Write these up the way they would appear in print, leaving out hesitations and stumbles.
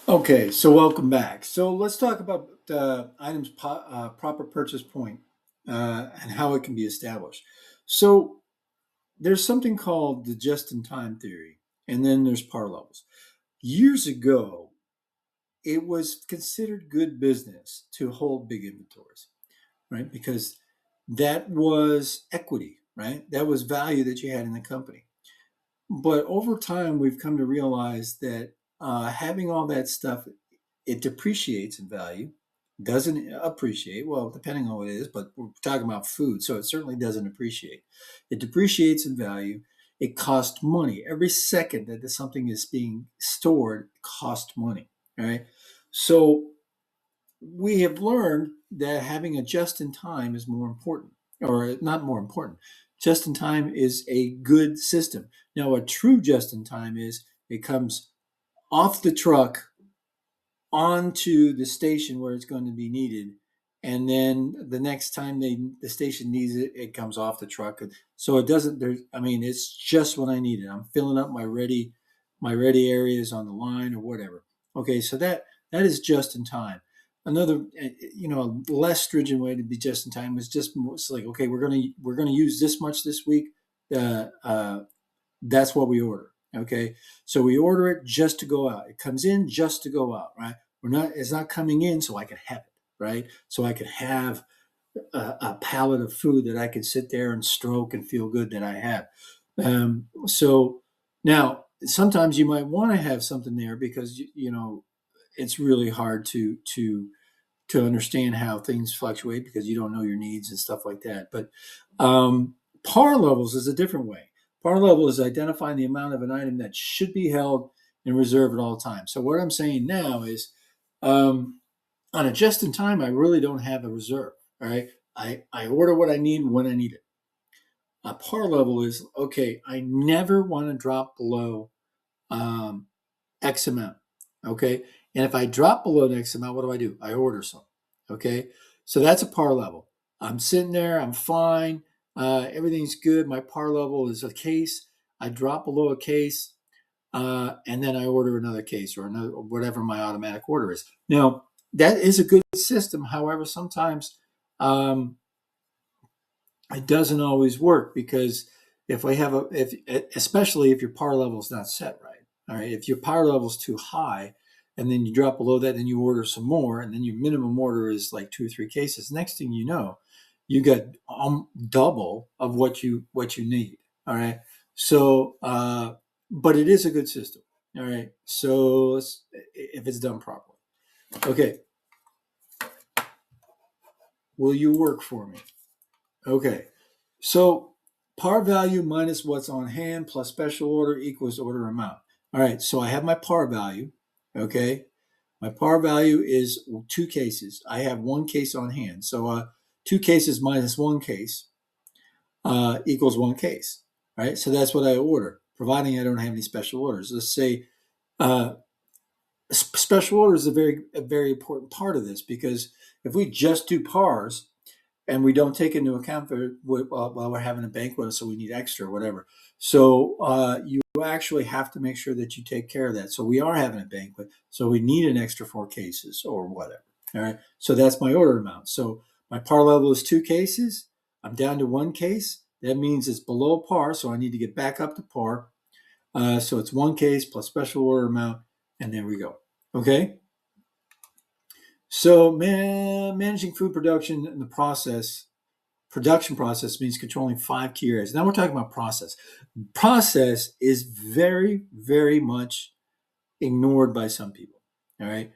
Okay, so welcome back. So let's talk about items proper purchase point and how it can be established. So there's something called the just-in-time theory, and then there's par levels. Years ago, it was considered good business to hold big inventories, right? Because that was equity, right? That was value that you had in the company. But over time, we've come to realize that having all that stuff, it depreciates in value, doesn't appreciate, well, depending on what it is, but we're talking about food, so it certainly doesn't appreciate. It depreciates in value. It costs money. Every second that something is being stored costs money, right? So we have learned that having a just in time is more important, or not more important. Just in time is a good system. Now, a true just in time is it comes off the truck onto the station where it's going to be needed. And then the next time the station needs it, it comes off the truck. So it doesn't, it's just when I need it. I'm filling up my ready areas on the line or whatever. Okay. So that is just in time. Another, less stringent way to be just in time is just it's like, okay, we're going to use this much this week. Uh, uh, that's what we order. Okay. So we order it just to go out. It comes in just to go out, right? It's not coming in so I can have it, right? So I could have a pallet of food that I could sit there and stroke and feel good that I have. So now sometimes you might want to have something there because, it's really hard to understand how things fluctuate because you don't know your needs and stuff like that. But par levels is a different way. Par level is identifying the amount of an item that should be held in reserve at all times. So what I'm saying now is, um, on a just in time, I really don't have a reserve. All right, I order what I need when I need it. A par level is okay. I never want to drop below um, X amount. Okay. And if I drop below the X amount, what do? I order some. Okay. So that's a par level. I'm sitting there, I'm fine. Everything's good. My par level is a case. I drop below a case, and then I order another case or another, whatever my automatic order is. Now, that is a good system. However, sometimes um, it doesn't always work because if I have if especially if your par level is not set right, all right, if your par level is too high and then you drop below that and you order some more and then your minimum order is like 2 or 3 cases, next thing you know you got double of what you need. All right, so but it is a good system. All right, so if it's done properly. Okay, will you work for me? Okay. So par value minus what's on hand plus special order equals order amount. All right. So I have my par value. Okay. My par value is 2 cases. I have 1 case on hand. So 2 cases minus 1 case equals 1 case. Right. So that's what I order, providing I don't have any special orders. Let's say uh, special order is a very important part of this because if we just do pars, and we don't take into account while we're having a banquet, so we need extra or whatever. So you actually have to make sure that you take care of that. So we are having a banquet, so we need an extra 4 cases or whatever. All right. So that's my order amount. So my par level is 2 cases. I'm down to 1 case. That means it's below par, so I need to get back up to par. So it's 1 case plus special order amount, and there we go. Okay. So managing food production and the production process means controlling 5 key areas. Now we're talking about process. Process is very, very much ignored by some people. All right.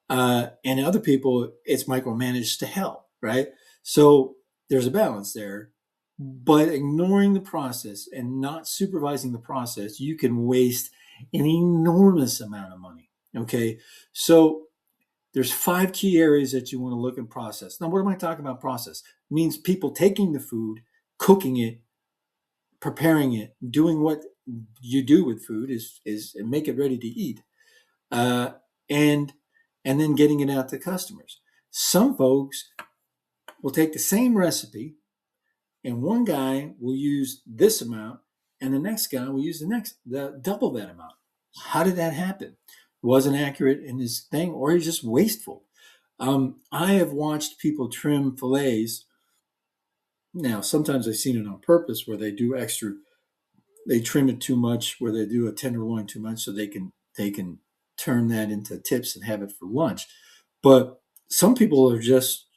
And other people, it's micromanaged to hell. Right. So there's a balance there. But ignoring the process and not supervising the process, you can waste an enormous amount of money. Okay. So there's 5 key areas that you want to look and process. Now, what am I talking about process? It means people taking the food, cooking it, preparing it, doing what you do with food is make it ready to eat, uh, and and then getting it out to customers. Some folks will take the same recipe, and one guy will use this amount, and the next guy will use the double that amount. How did that happen? wasn't accurate in his thing, or he's just wasteful. I have watched people trim fillets. Now, sometimes I've seen it on purpose where they do extra, they trim it too much, where they do a tenderloin too much, so they can turn that into tips and have it for lunch. But some people are just,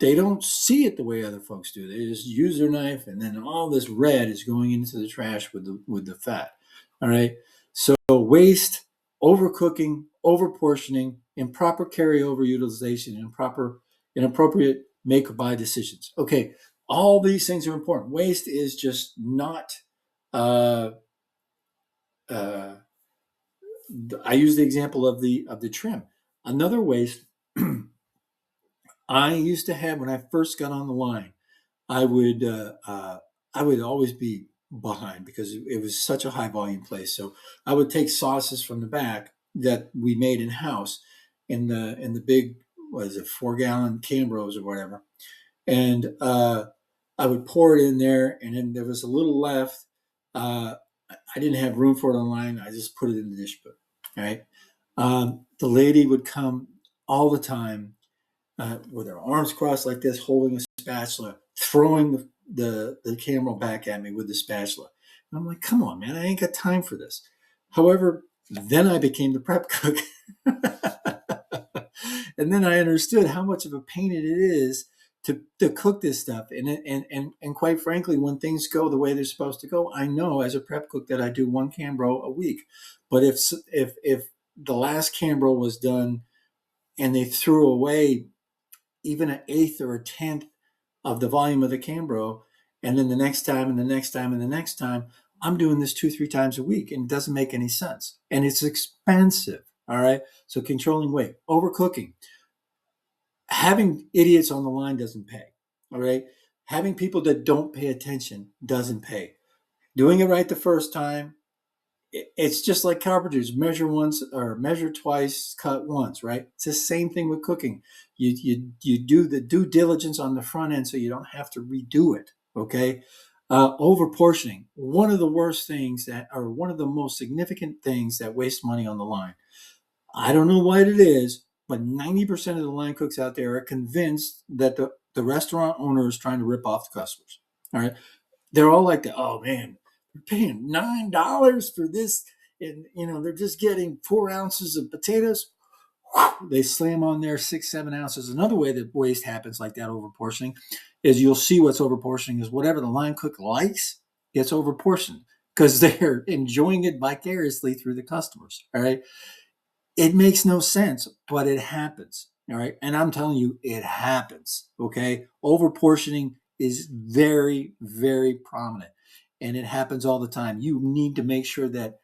they don't see it the way other folks do. They just use their knife, and then all this red is going into the trash with the fat. All right. So waste, overcooking, overportioning, improper carryover utilization, improper, inappropriate make or buy decisions. Okay, all these things are important. Waste is just not. Uh, uh, I use the example of the trim. Another waste I used to have when I first got on the line. I would uh, uh, I would always be behind because it was such a high volume place. So I would take sauces from the back that we made in house in the big, what is it, 4 gallon Cambros or whatever, and I would pour it in there, and then there was a little left. Uh, I didn't have room for it online. I just put it in the dish put. Right. The lady would come all the time with her arms crossed like this, holding a spatula, throwing the camera back at me with the spatula. And I'm like, come on, man, I ain't got time for this. However, then I became the prep cook. And then I understood how much of a pain it is to cook this stuff. And quite frankly, when things go the way they're supposed to go, I know as a prep cook that I do one Cambro a week. But if the last Cambro was done and they threw away even an eighth or a tenth of the volume of the Cambro, and then the next time and the next time and the next time, I'm doing this 2-3 times a week, and it doesn't make any sense. And it's expensive. All right. So controlling weight, overcooking, having idiots on the line doesn't pay. All right. Having people that don't pay attention doesn't pay. Doing it right the first time, it's just like carpenters, measure once or measure twice, cut once, right? It's the same thing with cooking. You do the due diligence on the front end so you don't have to redo it. Okay. Over portioning, one of the worst things that, or one of the most significant things that waste money on the line. I don't know what it is, but 90% of the line cooks out there are convinced that the restaurant owner is trying to rip off the customers. All right. They're all like that. Oh man, we're paying $9 for this. And they're just getting 4 ounces of potatoes. They slam on there 6-7 ounces. Another way that waste happens like that over portioning is you'll see what's over portioning is whatever the line cook likes gets over portioned because they're enjoying it vicariously through the customers. All right. It makes no sense, but it happens. All right. And I'm telling you, it happens. Okay. Over portioning is very, very prominent. And it happens all the time. You need to make sure that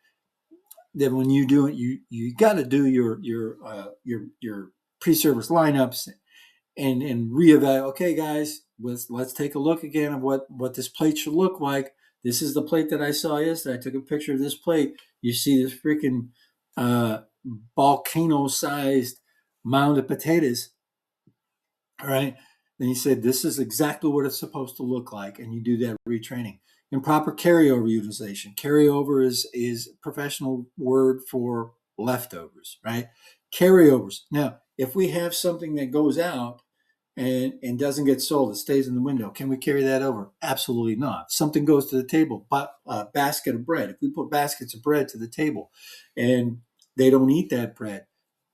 when you do it, you got to do your pre-service lineups and reevaluate. Okay, guys, let's take a look again of what this plate should look like. This is the plate that I saw yesterday. I took a picture of this plate. You see this freaking uh, volcano-sized mound of potatoes. All right. Then he said, this is exactly what it's supposed to look like. And you do that retraining. Improper carryover utilization. Carryover is a professional word for leftovers, right? Carryovers. Now, if we have something that goes out and doesn't get sold, it stays in the window, can we carry that over? Absolutely not. Something goes to the table, but a basket of bread. If we put baskets of bread to the table and they don't eat that bread,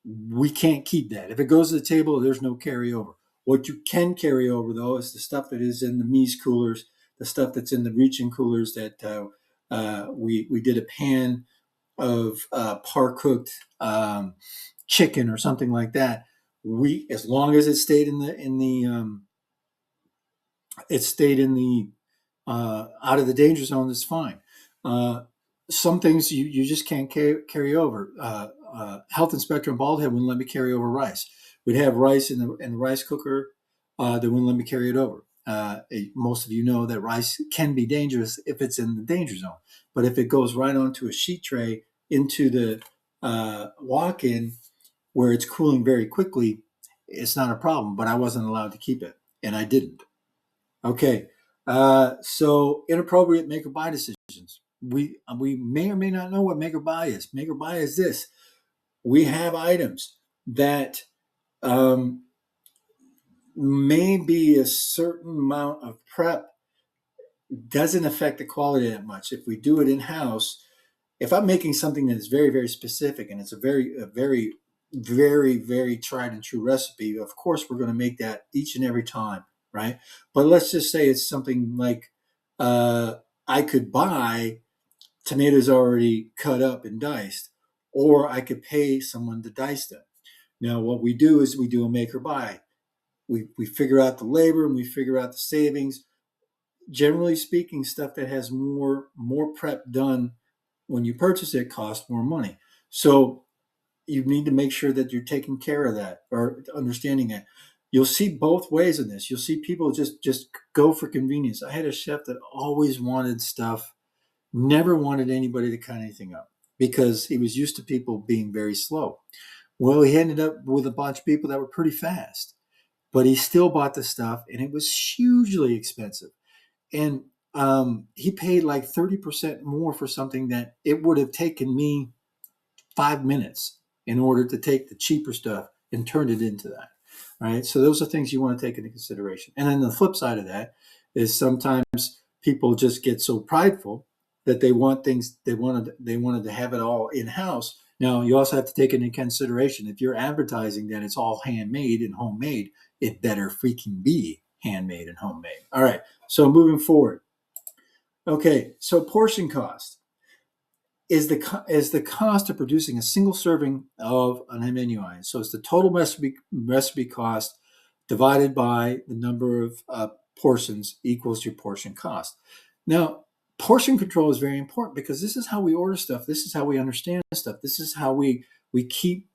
we can't keep that. If it goes to the table, there's no carryover. What you can carry over, though, is the stuff that is in the Mies coolers, the stuff that's in the reach-in coolers that we did a pan of par cooked chicken or something like that. We, as long as it stayed it stayed in the out of the danger zone, that's fine. Uh, some things you just can't carry over. Health inspector in Bald Head wouldn't let me carry over rice. We'd have rice in the rice cooker. They wouldn't let me carry it over. Most of you know that rice can be dangerous if it's in the danger zone, but if it goes right onto a sheet tray into the walk-in where it's cooling very quickly, it's not a problem. But I wasn't allowed to keep it, and I didn't. Okay. So inappropriate make or buy decisions. We may or may not know what make or buy is. Make or buy is this. we have items that um, may be a certain amount of prep doesn't affect the quality that much. If we do it in house, if I'm making something that is very, very specific and it's very tried and true recipe, of course we're going to make that each and every time, right? But let's just say it's something like uh, I could buy tomatoes already cut up and diced, or I could pay someone to dice them. Now, what we do is we do a make or buy. We figure out the labor and we figure out the savings. Generally speaking, stuff that has more prep done when you purchase it costs more money. So you need to make sure that you're taking care of that or understanding it. You'll see both ways in this. You'll see people just go for convenience. I had a chef that always wanted stuff, never wanted anybody to cut anything up because he was used to people being very slow. Well, he ended up with a bunch of people that were pretty fast, but he still bought the stuff and it was hugely expensive. And he paid like 30% more for something that it would have taken me 5 minutes in order to take the cheaper stuff and turn it into that. Right. So those are things you want to take into consideration. And then the flip side of that is sometimes people just get so prideful that they want things they wanted to have it all in house. Now you also have to take into consideration if you're advertising that it's all handmade and homemade, it better freaking be handmade and homemade. All right. So moving forward. Okay. So portion cost is the cost of producing a single serving of an menu item. So it's the total recipe cost divided by the number of portions equals your portion cost. Now, portion control is very important because this is how we order stuff. This is how we understand stuff. This is how we keep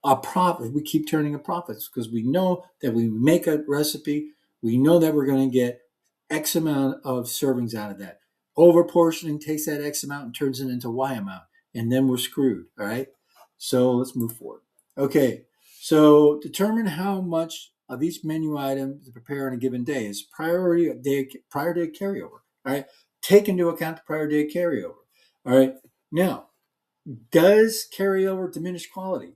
a profit. We keep turning a profits because we know that we make a recipe. We know that we're going to get X amount of servings out of that. Over portioning takes that X amount and turns it into Y amount, and then we're screwed. All right. So let's move forward. Okay. So determine how much of each menu item to prepare on a given day is prior day carryover. All right. Take into account the prior day carryover. All right. Now, does carryover diminish quality?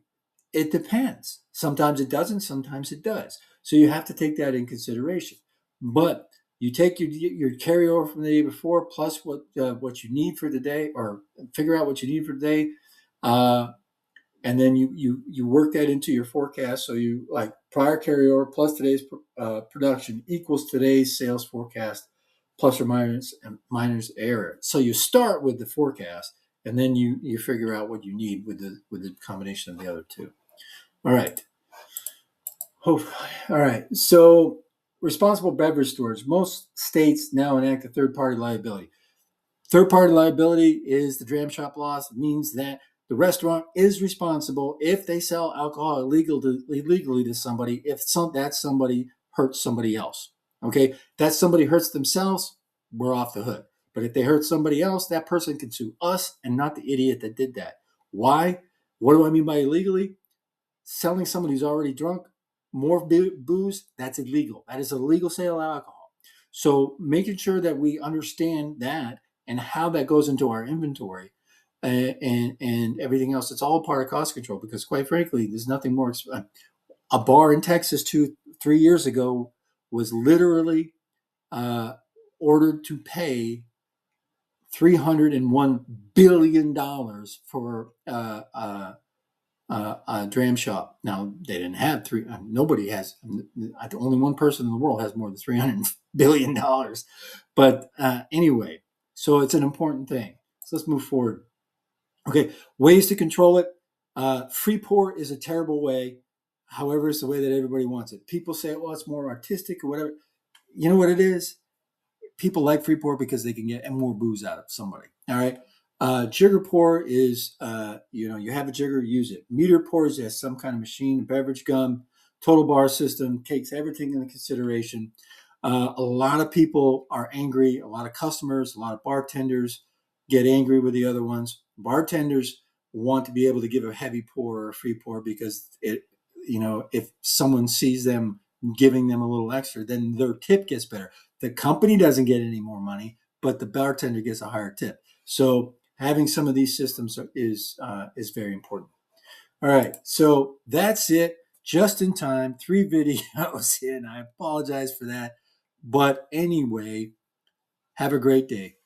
It depends. Sometimes it doesn't, sometimes it does. So you have to take that in consideration. But you take your carryover from the day before plus what you need for the day, or figure out what you need for the day, and then you work that into your forecast. So you like prior carryover plus today's production equals today's sales forecast plus or minus error. So you start with the forecast, and then you figure out what you need with the combination of the other two. All right. Oh, all right. So responsible beverage storage. Most states now enact a third-party liability. Third-party liability is the dram shop laws. It means that the restaurant is responsible if they sell alcohol illegally to somebody, if that somebody hurts somebody else. Okay? That somebody hurts themselves, we're off the hook. But if they hurt somebody else, that person can sue us and not the idiot that did that. Why? What do I mean by illegally? Selling somebody who's already drunk more booze, that's illegal. That is a legal sale of alcohol. So making sure that we understand that and how that goes into our inventory and everything else, it's all part of cost control because quite frankly, there's nothing more. A bar in Texas 3 years ago was literally ordered to pay $301 billion for dram shop. Now they didn't have three. Nobody has. Only one person in the world has more than $300 billion. But anyway, so it's an important thing. So let's move forward. Okay, ways to control it. Free pour is a terrible way. However, it's the way that everybody wants it. People say, well, it's more artistic or whatever. You know what it is? People like free pour because they can get more booze out of somebody. All right. Jigger pour is, you have a jigger, use it. Meter pours has some kind of machine, beverage gum, total bar system, takes everything into consideration. A lot of people are angry. A lot of customers, a lot of bartenders get angry with the other ones. Bartenders want to be able to give a heavy pour or a free pour because if someone sees them giving them a little extra, then their tip gets better. The company doesn't get any more money, but the bartender gets a higher tip. So having some of these systems is very important. All right, so that's it. Just in time, 3 videos in. I apologize for that. But anyway, have a great day.